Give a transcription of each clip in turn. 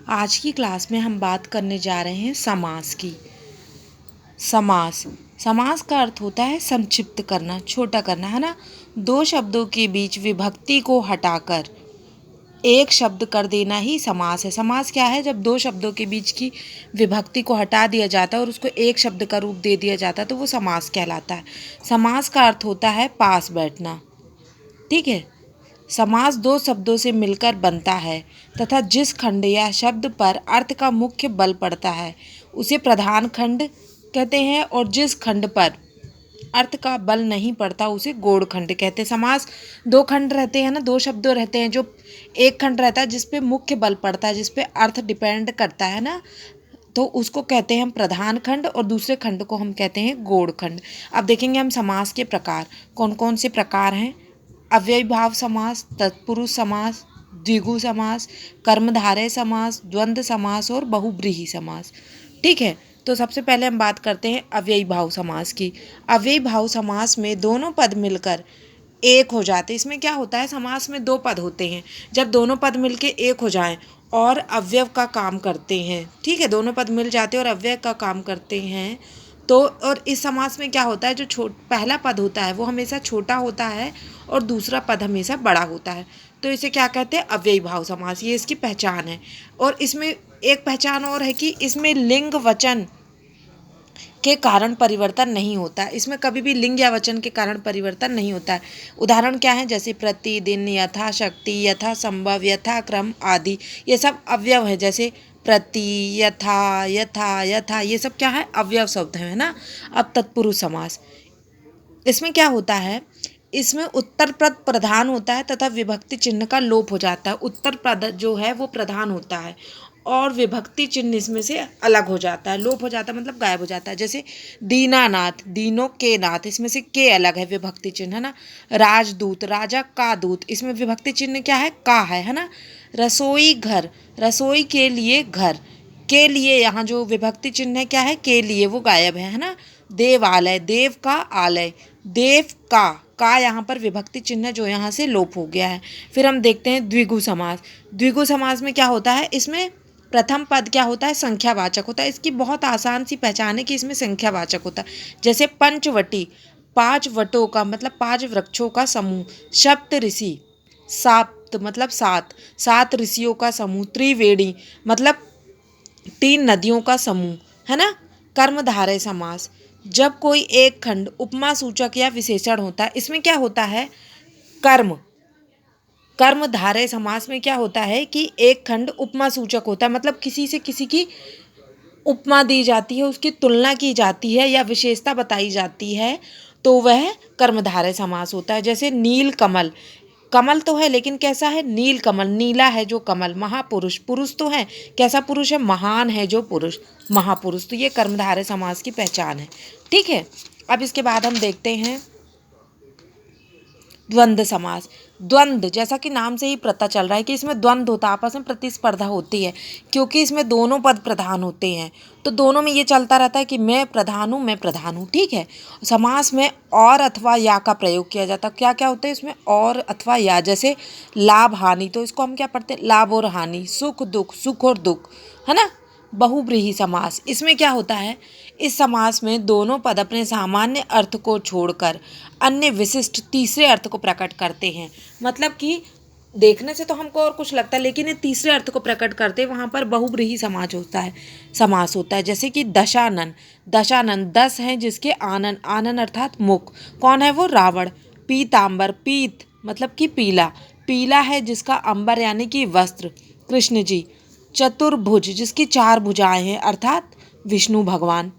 आज की क्लास में हम बात करने जा रहे हैं समास की। समास समास का अर्थ होता है संक्षिप्त करना, छोटा करना, है ना। दो शब्दों के बीच विभक्ति को हटाकर एक शब्द कर देना ही समास है। समास क्या है? जब दो शब्दों के बीच की विभक्ति को हटा दिया जाता है और उसको एक शब्द का रूप दे दिया जाता है तो वो समास कहलाता है। समास का अर्थ होता है पास बैठना। ठीक है। समास दो शब्दों से मिलकर बनता है तथा जिस खंड या शब्द पर अर्थ का मुख्य बल पड़ता है उसे प्रधान खंड कहते हैं और जिस खंड पर अर्थ का बल नहीं पड़ता उसे गौड़ खंड कहते हैं। समास दो खंड रहते हैं ना, दो शब्द रहते हैं। जो एक खंड रहता है जिस पे मुख्य बल पड़ता है, जिस पे अर्थ डिपेंड करता है ना, तो उसको कहते हैं हम प्रधान खंड और दूसरे खंड को हम कहते हैं गौड़ खंड। अब देखेंगे हम समास के प्रकार कौन कौन से प्रकार हैं। अव्ययीभाव समास, तत्पुरुष समास, द्विगु समास, कर्मधारय समास, द्वंद्व समास और बहुब्रीहि समास। ठीक है। तो सबसे पहले हम बात करते हैं अव्ययीभाव समास की। अव्ययीभाव समास में दोनों पद मिलकर एक हो जाते हैं। इसमें क्या होता है, समास में दो पद होते हैं। जब दोनों पद मिलके एक हो जाएं और अव्यव का काम करते हैं, ठीक है, दोनों पद मिल जाते हैं और अव्यय का काम करते हैं तो, और इस समास में क्या होता है, जो पहला पद होता है वो हमेशा छोटा होता है और दूसरा पद हमेशा बड़ा होता है। तो इसे क्या कहते हैं? अव्ययीभाव समास। ये इसकी पहचान है। और इसमें एक पहचान और है कि इसमें लिंग वचन के कारण परिवर्तन नहीं होता है। इसमें कभी भी लिंग या वचन के कारण परिवर्तन नहीं होता है। उदाहरण क्या है? जैसे प्रतिदिन, यथाशक्ति, यथा संभव, यथाक्रम आदि, ये सब अव्यव है। जैसे प्रति, यथा, यथा, यथा, ये सब क्या है? अव्यव शब्द है ना। अब तत्पुरुष समास, इसमें क्या होता है, इसमें उत्तर पद प्रधान होता है तथा विभक्ति चिन्ह का लोप हो जाता है। उत्तर पद जो है वो प्रधान होता है और विभक्ति चिन्ह इसमें से अलग हो जाता है, लोप हो जाता है मतलब गायब हो जाता है। जैसे दीनानाथ, दीनों के नाथ, इसमें से के अलग है, विभक्ति चिन्ह, है ना। राजदूत, राजा का दूत, इसमें विभक्ति चिन्ह क्या है? का है ना। रसोई घर, रसोई के लिए घर, के लिए यहाँ जो विभक्ति चिन्ह है क्या है? के लिए, वो गायब है ना। देवालय, देव का आलय, देव का यहाँ पर विभक्ति चिन्ह जो यहाँ से लोप हो गया है। फिर हम देखते हैं द्विगु समास। द्विगु समास में क्या होता है, इसमें प्रथम पद क्या होता है? संख्यावाचक होता है। इसकी बहुत आसान सी पहचान है कि इसमें संख्यावाचक होता है। जैसे पंचवटी, पांच वटों का मतलब पांच वृक्षों का समूह। सप्त ऋषि, सात मतलब सात, सात ऋषियों का समूह। त्रिवेणी मतलब तीन नदियों का समूह, है ना। कर्मधारय समास, जब कोई एक खंड उपमा सूचक या विशेषण होता है, इसमें क्या होता है? कर्म, कर्मधारय समास में क्या होता है कि एक खंड उपमा सूचक होता है, मतलब किसी से किसी की उपमा दी जाती है, उसकी तुलना की जाती है या विशेषता बताई जाती है, तो वह कर्मधारय समास होता है। जैसे नील कमल, कमल तो है लेकिन कैसा है? नील कमल, नीला है जो कमल। महापुरुष, पुरुष तो है, कैसा पुरुष है? महान है जो पुरुष, महापुरुष। तो ये कर्मधारय समास की पहचान है। ठीक है। अब इसके बाद हम देखते हैं द्वंद्व समास। द्वंद्व, जैसा कि नाम से ही पता चल रहा है कि इसमें द्वंद्व होता है, आपस में प्रतिस्पर्धा होती है, क्योंकि इसमें दोनों पद प्रधान होते हैं। तो दोनों में ये चलता रहता है कि मैं प्रधान हूँ, मैं प्रधान हूँ। ठीक है। समास में और अथवा या का प्रयोग किया जाता है। क्या क्या होता है इसमें? और अथवा या। जैसे लाभ हानि, तो इसको हम क्या पढ़ते हैं? लाभ और हानि। सुख दुख, सुख और दुख, है ना। बहुब्रीहि समास, इसमें क्या होता है? इस समास में दोनों पद अपने सामान्य अर्थ को छोड़कर अन्य विशिष्ट तीसरे अर्थ को प्रकट करते हैं। मतलब कि देखने से तो हमको और कुछ लगता है लेकिन ये तीसरे अर्थ को प्रकट करते हैं, वहाँ पर बहुब्रीहि समास होता है, समास होता है। जैसे कि दशानन, दशानन 10 हैं जिसके आनन, आनन अर्थात मुख, कौन है वो? रावण। पीतांबर, पीत मतलब कि पीला, पीला है जिसका अंबर यानी कि वस्त्र, कृष्ण जी। चतुर्भुज, जिसकी चार भुजाएं हैं अर्थात विष्णु भगवान।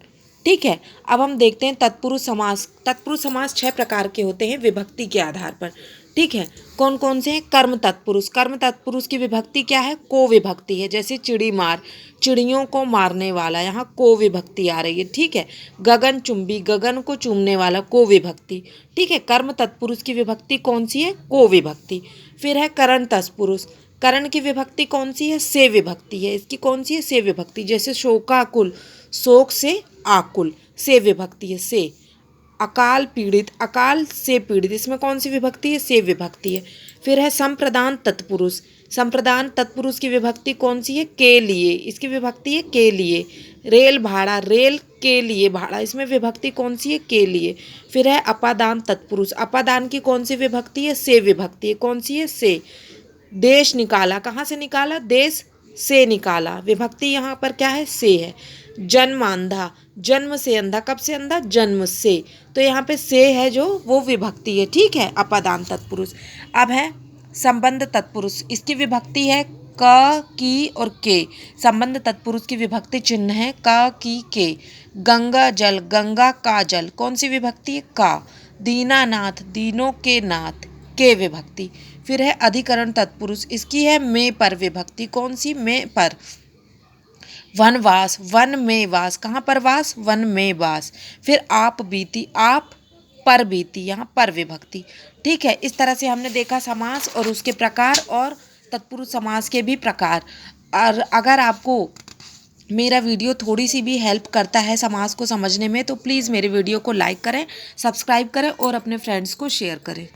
ठीक है। अब हम देखते हैं तत्पुरुष समास। तत्पुरुष समास 6 प्रकार के होते हैं विभक्ति के आधार पर। ठीक है। कौन कौन से हैं? कर्म तत्पुरुष, कर्म तत्पुरुष की विभक्ति क्या है? को विभक्ति है। जैसे चिड़ी मार, चिड़ियों को मारने वाला, यहाँ को विभक्ति आ रही है। ठीक है। गगन चुंबी, गगन को चूमने वाला, को विभक्ति। ठीक है। कर्म तत्पुरुष की विभक्ति कौन सी है? को विभक्ति। फिर है करण तत्पुरुष, करण की विभक्ति कौन सी है? से विभक्ति है। इसकी कौन सी है? से विभक्ति। जैसे शोकाकुल, शोक से आकुल, से विभक्ति है, से। अकाल पीड़ित, अकाल से पीड़ित, इसमें कौन सी विभक्ति है? से विभक्ति है। फिर है संप्रदान तत्पुरुष, संप्रदान तत्पुरुष की विभक्ति कौन सी है? के लिए, इसकी विभक्ति है के लिए। रेल भाड़ा, रेल के लिए भाड़ा, इसमें विभक्ति कौन सी है? के लिए। फिर है अपादान तत्पुरुष, अपादान की कौन सी विभक्ति है? से विभक्ति है। कौन सी है? से। देश निकाला, कहाँ से निकाला? देश से निकाला, विभक्ति यहाँ पर क्या है? से है। जन्म अंधा, जन्म से अंधा, कब से अंधा? जन्म से, तो यहाँ पे से है जो वो विभक्ति है, ठीक है, अपादान तत्पुरुष। अब है संबंध तत्पुरुष, इसकी विभक्ति है क, की और के। संबंध तत्पुरुष की विभक्ति चिन्ह है क, की, के। गंगा जल, गंगा का जल, कौन सी विभक्ति है? का। दीनानाथ, दीनों के नाथ, के विभक्ति। फिर है अधिकरण तत्पुरुष, इसकी है में पर विभक्ति, कौन सी? में पर। वनवास, वन में वास, कहाँ पर वास? वन में वास। फिर आप बीती, आप पर बीती, यहाँ पर विभक्ति, ठीक है। इस तरह से हमने देखा समास और उसके प्रकार और तत्पुरुष समास के भी प्रकार। और अगर आपको मेरा वीडियो थोड़ी सी भी हेल्प करता है समास को समझने में तो प्लीज़ मेरे वीडियो को लाइक करें, सब्सक्राइब करें और अपने फ्रेंड्स को शेयर करें।